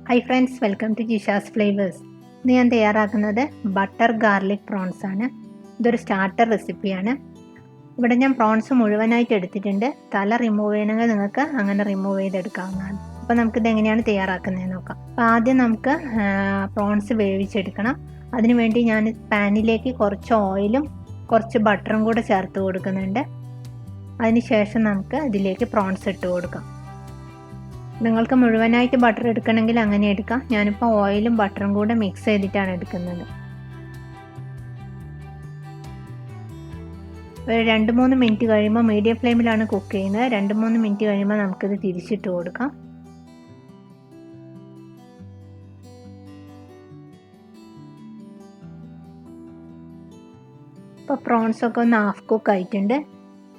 Hi friends, welcome to Jisha's flavours. ഇന്ന് ഞാൻ തയ്യാറാക്കുന്നത് ബട്ടർ ഗാർലിക് പ്രോൺസ് ആണ്. ഇതൊരു സ്റ്റാർട്ടർ റെസിപ്പിയാണ്. ഇവിടെ ഞാൻ പ്രോൺസ് മുഴുവനായിട്ട് എടുത്തിട്ടുണ്ട്. തല റിമൂവ് ചെയ്യണമെങ്കിൽ നിങ്ങൾക്ക് അങ്ങനെ റിമൂവ് ചെയ്തെടുക്കാവുന്നതാണ്. അപ്പോൾ നമുക്കിത് എങ്ങനെയാണ് തയ്യാറാക്കുന്നതെന്ന് നോക്കാം. അപ്പോൾ ആദ്യം നമുക്ക് പ്രോൺസ് വേവിച്ചെടുക്കണം. അതിനുവേണ്ടി ഞാൻ പാനിലേക്ക് കുറച്ച് ഓയിലും കുറച്ച് ബട്ടറും കൂടെ ചേർത്ത് കൊടുക്കുന്നുണ്ട്. അതിനുശേഷം നമുക്ക് ഇതിലേക്ക് പ്രോൺസ് ഇട്ട് കൊടുക്കാം. നിങ്ങൾക്ക് മുഴുവനായിട്ട് ബട്ടർ എടുക്കണമെങ്കിൽ അങ്ങനെ എടുക്കാം. ഞാനിപ്പോൾ ഓയിലും ബട്ടറും കൂടെ മിക്സ് ചെയ്തിട്ടാണ് എടുക്കുന്നത്. ഒരു 2-3 മിനിറ്റ് കഴിയുമ്പോൾ, മീഡിയം ഫ്ലെയിമിലാണ് കുക്ക് ചെയ്യുന്നത്, 2-3 മിനിറ്റ് കഴിയുമ്പോൾ നമുക്കിത് തിരിച്ചിട്ട് കൊടുക്കാം. ഇപ്പോൾ പ്രോൺസൊക്കെ ഒന്ന് ഹാഫ് കുക്ക് ആയിട്ടുണ്ട്.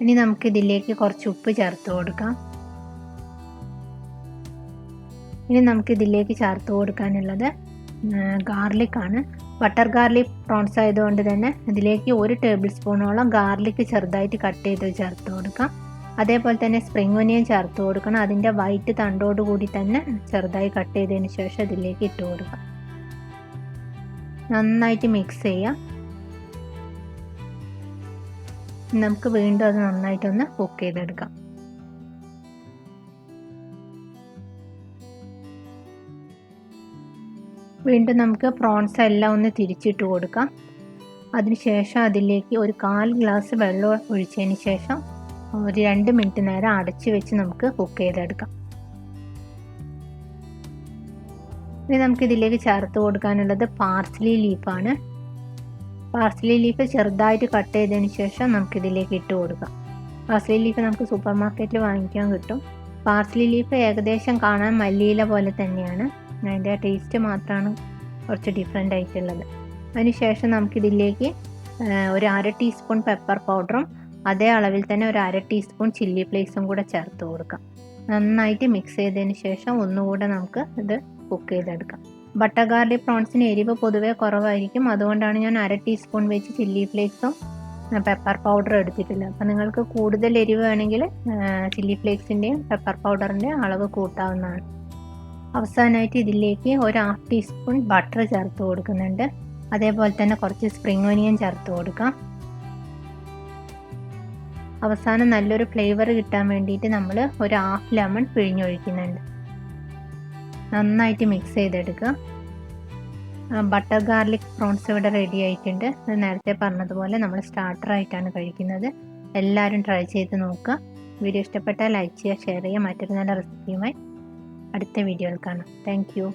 ഇനി നമുക്കിതിലേക്ക് കുറച്ച് ഉപ്പ് ചേർത്ത് കൊടുക്കാം. ഇനി നമുക്കിതിലേക്ക് ചേർത്ത് കൊടുക്കാനുള്ളത് ഗാർലിക്കാണ്. ബട്ടർ ഗാർലിക് പ്രോൺസ് ആയതുകൊണ്ട് തന്നെ ഇതിലേക്ക് 1 ടേബിൾ സ്പൂണോളം ഗാർലിക്ക് ചെറുതായിട്ട് കട്ട് ചെയ്ത് ചേർത്ത് കൊടുക്കാം. അതേപോലെ തന്നെ സ്പ്രിംഗ് ഒനിയൻ ചേർത്ത് കൊടുക്കണം. അതിൻ്റെ വൈറ്റ് തണ്ടോട് കൂടി തന്നെ ചെറുതായി കട്ട് ചെയ്തതിന് ശേഷം ഇതിലേക്ക് ഇട്ട് കൊടുക്കാം. നന്നായിട്ട് മിക്സ് ചെയ്യാം. നമുക്ക് വീണ്ടും അത് നന്നായിട്ടൊന്ന് കുക്ക് ചെയ്തെടുക്കാം. വീണ്ടും നമുക്ക് പ്രോൺസ് എല്ലാം ഒന്ന് തിരിച്ചിട്ട് കൊടുക്കാം. അതിനുശേഷം അതിലേക്ക് ഒരു 1/4 ഗ്ലാസ് വെള്ളം ഒഴിച്ചതിന് ശേഷം ഒരു 2 മിനിറ്റ് നേരം അടച്ചു വെച്ച് നമുക്ക് കുക്ക് ചെയ്തെടുക്കാം. ഇനി നമുക്ക് ഇതിലേക്ക് ചേർത്ത് കൊടുക്കാനുള്ളത് പാർസ്ലി ലീഫാണ്. പാർസ്ലി ലീഫ് ചെറുതായിട്ട് കട്ട് ചെയ്തതിന് ശേഷം നമുക്കിതിലേക്ക് ഇട്ട് കൊടുക്കാം. പാർസ്ലി ലീഫ് നമുക്ക് സൂപ്പർ മാർക്കറ്റിൽ വാങ്ങിക്കാൻ കിട്ടും. പാർസ്ലി ലീഫ് ഏകദേശം കാണാൻ മല്ലിയില പോലെ തന്നെയാണ്. അതിൻ്റെ ടേസ്റ്റ് മാത്രമാണ് കുറച്ച് ഡിഫറെൻ്റ് ആയിട്ടുള്ളത്. അതിനുശേഷം നമുക്കിതിലേക്ക് ഒരു 1/2 ടീസ്പൂൺ പെപ്പർ പൗഡറും അതേ അളവിൽ തന്നെ ഒരു 1/2 ടീസ്പൂൺ ചില്ലി ഫ്ലേക്സും കൂടെ ചേർത്ത് കൊടുക്കാം. നന്നായിട്ട് മിക്സ് ചെയ്തതിന് ശേഷം ഒന്നുകൂടെ നമുക്ക് ഇത് കുക്ക് ചെയ്തെടുക്കാം. ബട്ടർ ഗാർലിക് പ്രോൺസിന് എരിവ് പൊതുവേ കുറവായിരിക്കും. അതുകൊണ്ടാണ് ഞാൻ 1/2 ടീസ്പൂൺ വെച്ച് ചില്ലി ഫ്ലേക്സും പെപ്പർ പൗഡറും എടുത്തിട്ടില്ല. അപ്പോൾ നിങ്ങൾക്ക് കൂടുതൽ എരിവ് വേണമെങ്കിൽ ചില്ലി ഫ്ലേക്സിൻ്റെയും പെപ്പർ പൗഡറിൻ്റെയും അളവ് കൂട്ടാവുന്നതാണ്. അവസാനമായിട്ട് ഇതിലേക്ക് ഒരു 1/2 ടീസ്പൂൺ ബട്ടർ ചേർത്ത് കൊടുക്കുന്നുണ്ട്. അതേപോലെ തന്നെ കുറച്ച് സ്പ്രിംഗ് ഒനിയൻ ചേർത്ത് കൊടുക്കാം. അവസാനം നല്ലൊരു ഫ്ലേവർ കിട്ടാൻ വേണ്ടിയിട്ട് നമ്മൾ ഒരു 1/2 ലെമൺ പിഴിഞ്ഞൊഴിക്കുന്നുണ്ട്. നന്നായിട്ട് മിക്സ് ചെയ്തെടുക്കുക. ബട്ടർ ഗാർലിക് പ്രോൺസ് ഇവിടെ റെഡി ആയിട്ടുണ്ട്. നേരത്തെ പറഞ്ഞതുപോലെ നമ്മൾ സ്റ്റാർട്ടറായിട്ടാണ് കഴിക്കുന്നത്. എല്ലാവരും ട്രൈ ചെയ്ത് നോക്കുക. വീഡിയോ ഇഷ്ടപ്പെട്ടാൽ ലൈക്ക് ചെയ്യുക, ഷെയർ ചെയ്യുക. മറ്റൊരു നല്ല റെസിപ്പിയുമായി അടുത്ത വീഡിയോയിൽ കാണാം. Thank you.